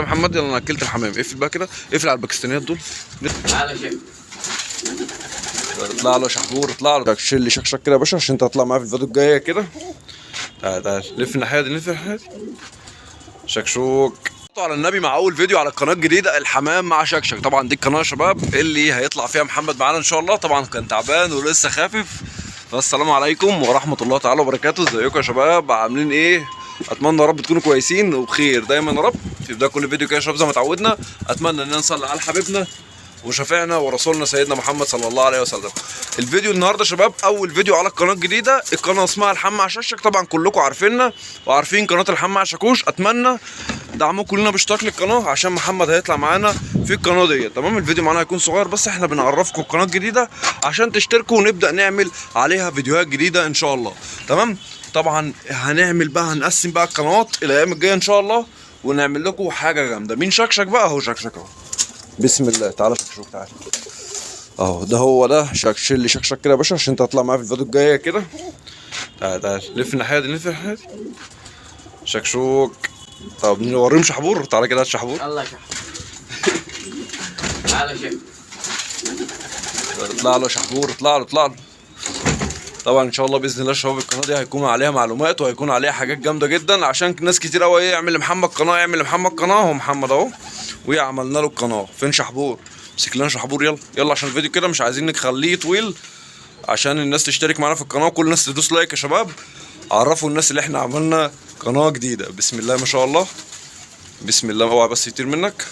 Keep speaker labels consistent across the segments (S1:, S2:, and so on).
S1: محمد؟ يلا انا اكلت الحمام. اقفل بقى كده، اقفل على الباكستانيات دول.
S2: تعالى شيخ.
S1: اطلع له يا شحبور، اطلع له. شيل لي شكشك كده يا باشا عشان انت هتطلع معايا في الفيديو الجايه كده. تعال تعال لف الناحيه دي، لف الناحيه دي. شكشوك على النبي مع اول فيديو على القناه الجديده الحمام مع شكشك. طبعا دي القناه يا شباب اللي هيطلع فيها محمد معانا ان شاء الله. طبعا كان تعبان ولسه خافف. فالسلام عليكم ورحمه الله تعالى وبركاته. ازيكم يا شباب؟ عاملين ايه؟ اتمنى يا رب تكونوا كويسين وبخير دايما يا رب. في بدايه كل فيديو كده يا شباب زي ما اتعودنا اتمنى ان نصلي على حبيبنا وشفيعنا ورسولنا سيدنا محمد صلى الله عليه وسلم. الفيديو النهارده يا شباب اول فيديو على القناه الجديده. القناه اسمها الحمام مع شكشك. طبعا كلكم عارفيننا وعارفين قناه الحمام مع شاكوش. اتمنى دعموكم كلنا باشتراك للقناه عشان محمد هيطلع معانا في القناه دي. تمام؟ الفيديو معانا هيكون صغير بس احنا بنعرفكم القناه الجديده عشان تشتركوا ونبدا نعمل عليها فيديوهات جديده ان شاء الله. تمام؟ طبعا هنقسم بقى القنوات الايام الجايه ان شاء الله ونعمل لكم حاجه جامده. مين شكشك بقى؟ اهو شكشك اهو. بسم الله. تعالى شكشوك تعالى اهو. ده هو ده شيل لي شكشك كده يا باشا عشان انت هتطلع معايا في الفيديو الجايه كده. تعال تعال لف الناحيه دي، لف الناحيه دي. شكشوك. طب نوريهم شحبور. تعالى كده هات شحبور.
S2: يلا يا شيخ. تعالى يا شيخ.
S1: اطلع له شحبور، اطلع له اطلع له. طبعا ان شاء الله باذن الله شباب القناه دي هيكون عليها معلومات وهيكون عليها حاجات جامده جدا عشان ناس كتير قوي يعمل لمحمد قناه، يعمل لمحمد قناه. هو محمد اهو وعملنا له القناه. فين شحبور؟ مسك لنا شحبور. يلا يلا عشان الفيديو كده مش عايزين نخليه طويل عشان الناس تشترك معانا في القناه وكل الناس تدوس لايك يا شباب. عرفوا الناس اللي احنا عملنا قناه جديده. بسم الله ما شاء الله. بسم الله. اوعى بس يطير منك.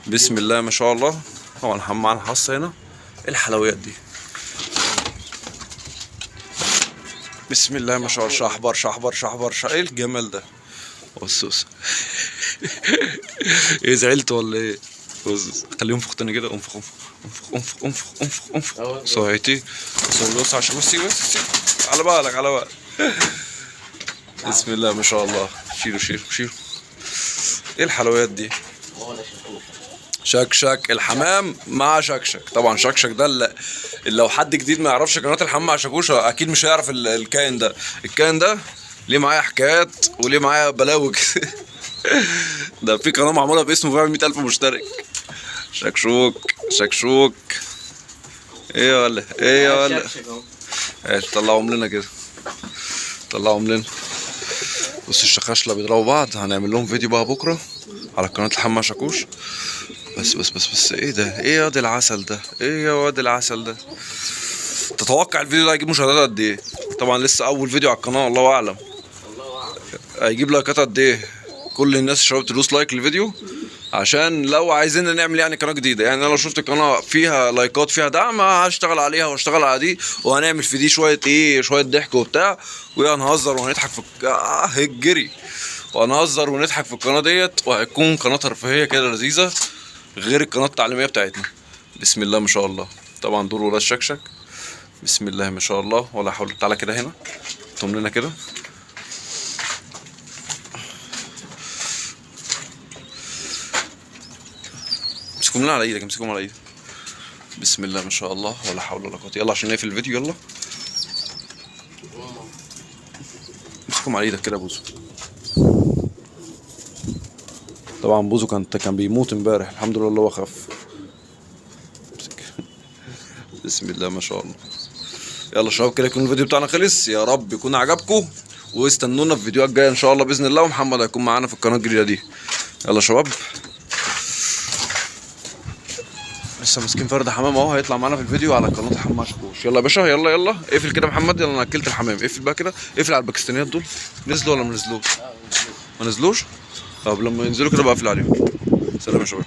S1: بسم الله ما شاء الله. طبعا الحمام معانا حصه هنا. ايه الحلويات دي؟ بسم الله ما شاء الله. شحبر شحبر شحبر ايه الجمال ده؟ بص ايه زعلت ولا ايه؟ بص خليه ينفخ تاني كده. انفخ انفخ انفخ انفخ انفخ انفخ انفخ. صحيتي بص عشان بس على بالك على بالك. بسم الله ما شاء الله. شيلوا شيلوا شيلوا. ايه الحلويات دي؟ شكشك الحمام مع شكشك. طبعا شكشك ده اللي لو حد جديد ما يعرفش قناه الحمام مع شاكوش اكيد مش هيعرف الكائن ده. الكائن ده ليه معايا حكايات وليه معايا بلاوي كده. ده في قناه معموله باسمه فيها 100,000 مشترك. شكشوك شكشوك. ايه يا ولا ايه يا ولا؟ طلعهم لنا كده، طلعهم لنا. بص الشخاشله بيضربوا بعض. هنعمل لهم فيديو بقى بكره على قناه الحمام مع شاكوش. بس ايه ده؟ ايه يا واد العسل ده؟ ايه يا واد العسل ده؟ تتوقع الفيديو ده هيجيب مشاهدات قد ايه؟ طبعا لسه اول فيديو على القناه الله اعلم. هيجيب لايكات قد ايه؟ كل الناس الشباب تدوس لايك للفيديو عشان لو عايزين نعمل يعني قناه جديده. يعني انا لو شفت قناه فيها لايكات فيها دعم هشتغل عليها واشتغل على دي وهنعمل في دي شويه ايه، شويه ضحك وبتاع وهنهزر وهنضحك في الجري وهنهزر ونضحك في القناه ديت وهيكون قناه ترفيهيه كده لذيذه غير القناه التعليميه بتاعتنا. بسم الله ما شاء الله. طبعا دول ولاد شكشك. بسم الله ما شاء الله ولا حول. تعالى كده هنا طم لنا كده. امسكهم لنا على ايدك، امسكهم على ايدك. بسم الله ما شاء الله ولا حول ولا قوه. يلا عشان نقفل الفيديو. يلا امسكهم على ايدك كده. بوزو طبعا بوزو كان بيموت امبارح. الحمد لله هو خف. بسم الله ما شاء الله. يلا شباب كده يكون الفيديو بتاعنا خلص. يا رب يكون عجبكم واستنونا في الفيديوهات الجايه ان شاء الله باذن الله. ومحمد هيكون معانا في القناه الجديده دي. يلا شباب. لسه ماسكين فرد حمام اهو هيطلع معانا في الفيديو على قناه الحمام مع شاكوش. يلا يا باشا يلا يلا. اقفل كده محمد. يلا انا اكلت الحمام. اقفل بقى كده. اقفل على الباكستانيات دول. نزلوا ولا ما نزلوش؟ ما نزلوش. طب لما ينزلوا كده بقى اقفل عليهم. سلام يا شباب.